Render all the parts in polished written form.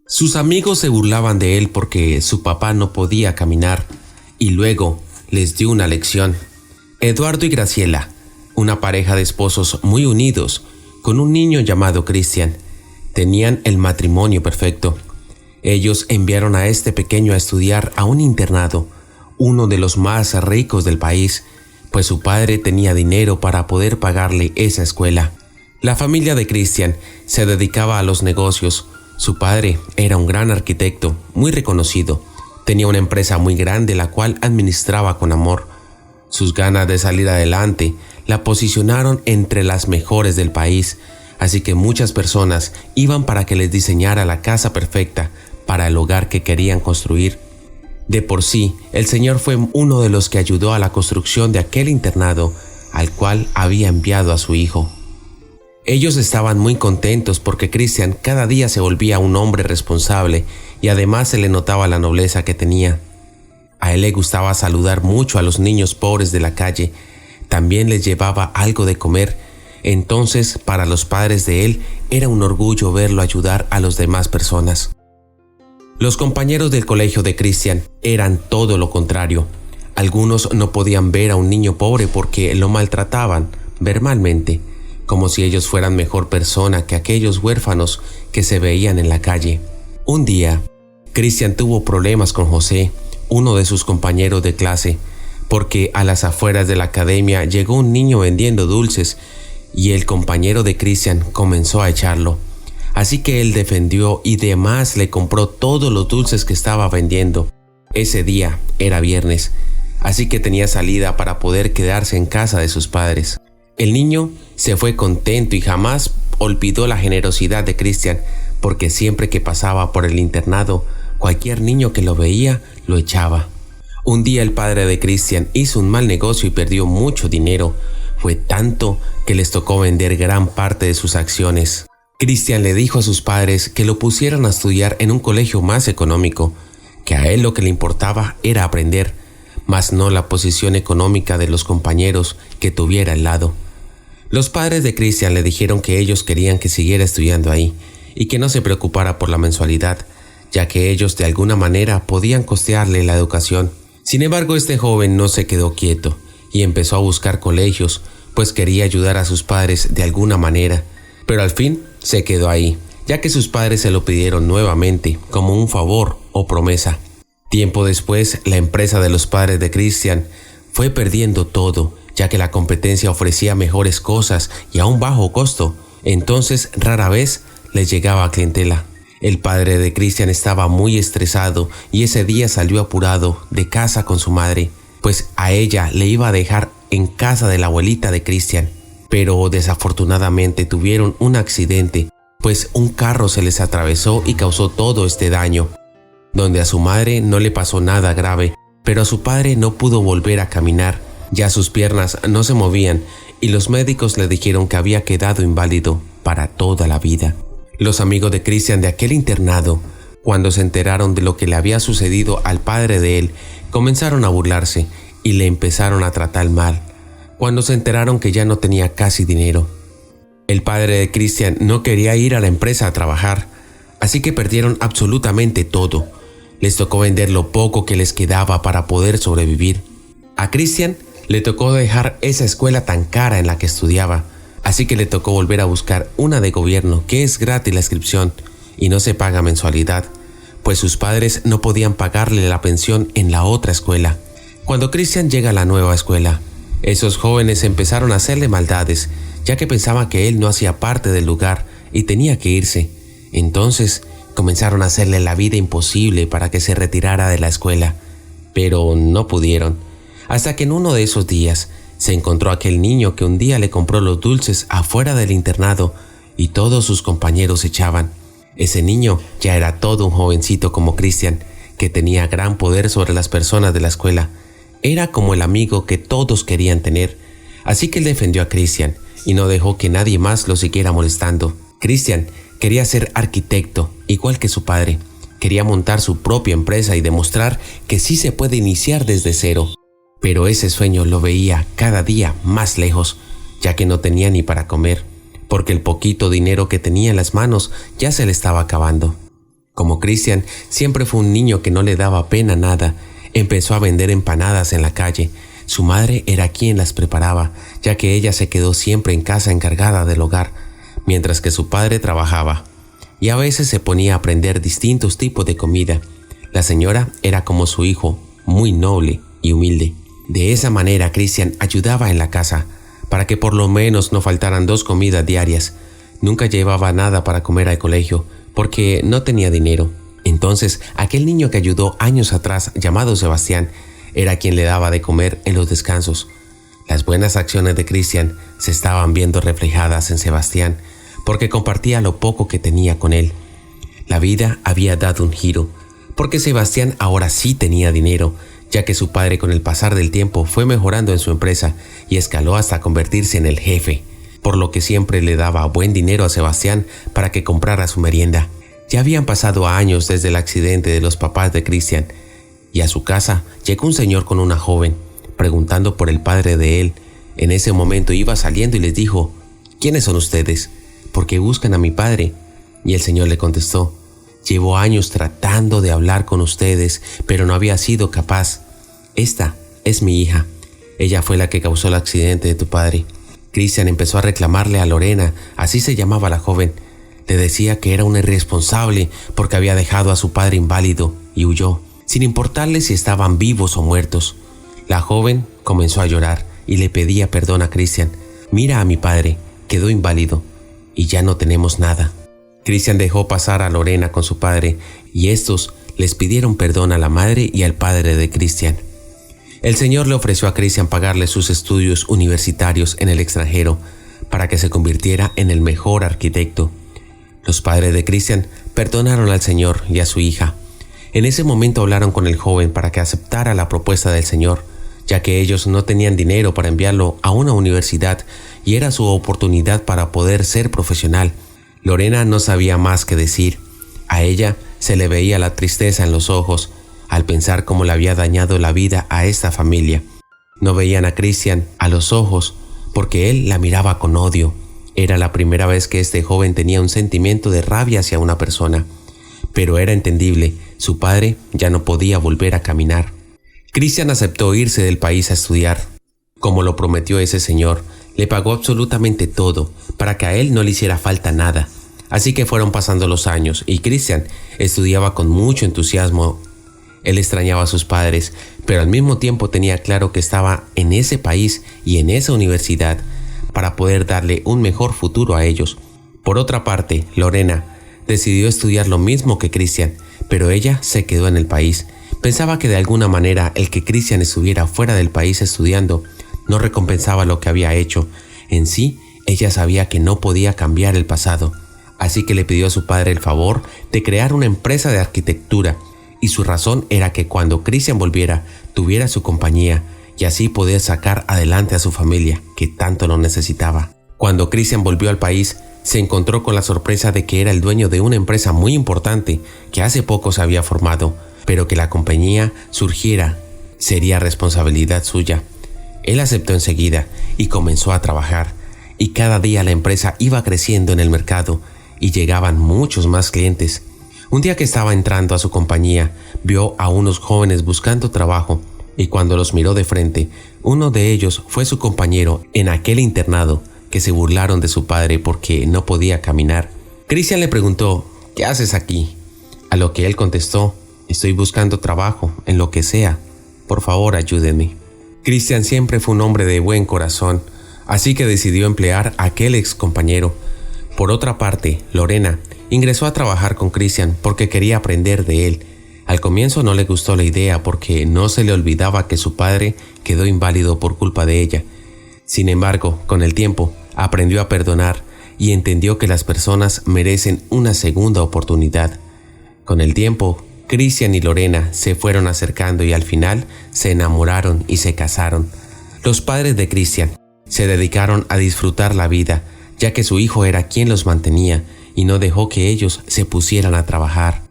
Sus amigos se burlaban de él porque su papá no podía caminar y luego les dio una lección. Eduardo y Graciela, una pareja de esposos muy unidos, con un niño llamado Cristian, tenían el matrimonio perfecto. Ellos enviaron a este pequeño a estudiar a un internado, uno de los más ricos del país, pues su padre tenía dinero para poder pagarle esa escuela. La familia de Cristian se dedicaba a los negocios. Su padre era un gran arquitecto, muy reconocido. Tenía una empresa muy grande la cual administraba con amor. Sus ganas de salir adelante la posicionaron entre las mejores del país, así que muchas personas iban para que les diseñara la casa perfecta para el hogar que querían construir. De por sí, el Señor fue uno de los que ayudó a la construcción de aquel internado al cual había enviado a su hijo. Ellos estaban muy contentos porque Cristian cada día se volvía un hombre responsable y además se le notaba la nobleza que tenía. A él le gustaba saludar mucho a los niños pobres de la calle, también les llevaba algo de comer, entonces para los padres de él era un orgullo verlo ayudar a las demás personas. Los compañeros del colegio de Cristian eran todo lo contrario. Algunos no podían ver a un niño pobre porque lo maltrataban verbalmente, como si ellos fueran mejor persona que aquellos huérfanos que se veían en la calle. Un día, Cristian tuvo problemas con José, uno de sus compañeros de clase, porque a las afueras de la academia llegó un niño vendiendo dulces y el compañero de Cristian comenzó a echarlo. Así que él defendió y demás le compró todos los dulces que estaba vendiendo. Ese día era viernes, así que tenía salida para poder quedarse en casa de sus padres. El niño se fue contento y jamás olvidó la generosidad de Cristian, porque siempre que pasaba por el internado, cualquier niño que lo veía lo echaba. Un día el padre de Cristian hizo un mal negocio y perdió mucho dinero. Fue tanto que les tocó vender gran parte de sus acciones. Cristian le dijo a sus padres que lo pusieran a estudiar en un colegio más económico, que a él lo que le importaba era aprender, mas no la posición económica de los compañeros que tuviera al lado. Los padres de Cristian le dijeron que ellos querían que siguiera estudiando ahí y que no se preocupara por la mensualidad, ya que ellos de alguna manera podían costearle la educación. Sin embargo, este joven no se quedó quieto y empezó a buscar colegios, pues quería ayudar a sus padres de alguna manera, pero al fin se quedó ahí, ya que sus padres se lo pidieron nuevamente como un favor o promesa. Tiempo después, la empresa de los padres de Cristian fue perdiendo todo, ya que la competencia ofrecía mejores cosas y a un bajo costo, entonces rara vez les llegaba clientela. El padre de Cristian estaba muy estresado y ese día salió apurado de casa con su madre, pues a ella le iba a dejar en casa de la abuelita de Cristian. Pero desafortunadamente tuvieron un accidente, pues un carro se les atravesó y causó todo este daño, donde a su madre no le pasó nada grave, pero a su padre no pudo volver a caminar. Ya sus piernas no se movían y los médicos le dijeron que había quedado inválido para toda la vida. Los amigos de Cristian de aquel internado, cuando se enteraron de lo que le había sucedido al padre de él, comenzaron a burlarse y le empezaron a tratar mal, cuando se enteraron que ya no tenía casi dinero. El padre de Cristian no quería ir a la empresa a trabajar, así que perdieron absolutamente todo. Les tocó vender lo poco que les quedaba para poder sobrevivir. A Cristian le tocó dejar esa escuela tan cara en la que estudiaba, así que le tocó volver a buscar una de gobierno que es gratis la inscripción y no se paga mensualidad, pues sus padres no podían pagarle la pensión en la otra escuela. Cuando Cristian llega a la nueva escuela, esos jóvenes empezaron a hacerle maldades, ya que pensaban que él no hacía parte del lugar y tenía que irse. Entonces comenzaron a hacerle la vida imposible para que se retirara de la escuela, pero no pudieron. Hasta que en uno de esos días se encontró aquel niño que un día le compró los dulces afuera del internado y todos sus compañeros echaban. Ese niño ya era todo un jovencito como Cristian, que tenía gran poder sobre las personas de la escuela. Era como el amigo que todos querían tener, así que él defendió a Cristian y no dejó que nadie más lo siguiera molestando. Cristian quería ser arquitecto, igual que su padre. Quería montar su propia empresa y demostrar que sí se puede iniciar desde cero. Pero ese sueño lo veía cada día más lejos, ya que no tenía ni para comer, porque el poquito dinero que tenía en las manos ya se le estaba acabando. Como Cristian siempre fue un niño que no le daba pena nada, empezó a vender empanadas en la calle. Su madre era quien las preparaba, ya que ella se quedó siempre en casa encargada del hogar, mientras que su padre trabajaba. Y a veces se ponía a aprender distintos tipos de comida. La señora era como su hijo, muy noble y humilde. De esa manera Cristian ayudaba en la casa, para que por lo menos no faltaran 2 comidas diarias. Nunca llevaba nada para comer al colegio, porque no tenía dinero. Entonces, aquel niño que ayudó años atrás, llamado Sebastián, era quien le daba de comer en los descansos. Las buenas acciones de Cristian se estaban viendo reflejadas en Sebastián, porque compartía lo poco que tenía con él. La vida había dado un giro, porque Sebastián ahora sí tenía dinero, ya que su padre con el pasar del tiempo fue mejorando en su empresa y escaló hasta convertirse en el jefe, por lo que siempre le daba buen dinero a Sebastián para que comprara su merienda. Ya habían pasado años desde el accidente de los papás de Cristian, y a su casa llegó un señor con una joven, preguntando por el padre de él. En ese momento iba saliendo y les dijo: «¿Quiénes son ustedes? ¿Por qué buscan a mi padre?». Y el señor le contestó: «Llevo años tratando de hablar con ustedes, pero no había sido capaz. Esta es mi hija. Ella fue la que causó el accidente de tu padre». Cristian empezó a reclamarle a Lorena, así se llamaba la joven. Le decía que era una irresponsable porque había dejado a su padre inválido y huyó, sin importarle si estaban vivos o muertos. La joven comenzó a llorar y le pedía perdón a Cristian. «Mira a mi padre, quedó inválido y ya no tenemos nada». Cristian dejó pasar a Lorena con su padre y estos les pidieron perdón a la madre y al padre de Cristian. El Señor le ofreció a Cristian pagarle sus estudios universitarios en el extranjero para que se convirtiera en el mejor arquitecto. Los padres de Cristian perdonaron al Señor y a su hija. En ese momento hablaron con el joven para que aceptara la propuesta del Señor, ya que ellos no tenían dinero para enviarlo a una universidad y era su oportunidad para poder ser profesional. Lorena no sabía más que decir. A ella se le veía la tristeza en los ojos al pensar cómo le había dañado la vida a esta familia. No veían a Cristian a los ojos porque él la miraba con odio. Era la primera vez que este joven tenía un sentimiento de rabia hacia una persona. Pero era entendible, su padre ya no podía volver a caminar. Cristian aceptó irse del país a estudiar. Como lo prometió ese señor, le pagó absolutamente todo para que a él no le hiciera falta nada. Así que fueron pasando los años y Cristian estudiaba con mucho entusiasmo. Él extrañaba a sus padres, pero al mismo tiempo tenía claro que estaba en ese país y en esa universidad para poder darle un mejor futuro a ellos. Por otra parte, Lorena decidió estudiar lo mismo que Cristian, pero ella se quedó en el país. Pensaba que de alguna manera el que Cristian estuviera fuera del país estudiando no recompensaba lo que había hecho. En sí, ella sabía que no podía cambiar el pasado, así que le pidió a su padre el favor de crear una empresa de arquitectura, y su razón era que cuando Cristian volviera, tuviera su compañía y así poder sacar adelante a su familia, que tanto lo necesitaba. Cuando Cristian volvió al país, se encontró con la sorpresa de que era el dueño de una empresa muy importante que hace poco se había formado, pero que la compañía surgiera sería responsabilidad suya. Él aceptó enseguida y comenzó a trabajar, y cada día la empresa iba creciendo en el mercado y llegaban muchos más clientes. Un día que estaba entrando a su compañía, vio a unos jóvenes buscando trabajo, y cuando los miró de frente, uno de ellos fue su compañero en aquel internado, que se burlaron de su padre porque no podía caminar. Cristian le preguntó: «¿Qué haces aquí?», a lo que él contestó: «Estoy buscando trabajo, en lo que sea. Por favor, ayúdenme». Cristian siempre fue un hombre de buen corazón, así que decidió emplear a aquel ex compañero. Por otra parte, Lorena ingresó a trabajar con Cristian porque quería aprender de él. Al comienzo no le gustó la idea porque no se le olvidaba que su padre quedó inválido por culpa de ella. Sin embargo, con el tiempo, aprendió a perdonar y entendió que las personas merecen una segunda oportunidad. Con el tiempo, Cristian y Lorena se fueron acercando y al final se enamoraron y se casaron. Los padres de Cristian se dedicaron a disfrutar la vida, ya que su hijo era quien los mantenía y no dejó que ellos se pusieran a trabajar.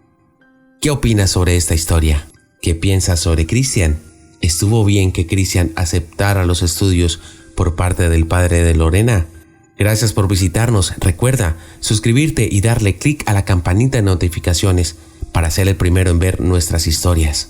¿Qué opinas sobre esta historia? ¿Qué piensas sobre Cristian? ¿Estuvo bien que Cristian aceptara los estudios por parte del padre de Lorena? Gracias por visitarnos. Recuerda suscribirte y darle clic a la campanita de notificaciones para ser el primero en ver nuestras historias.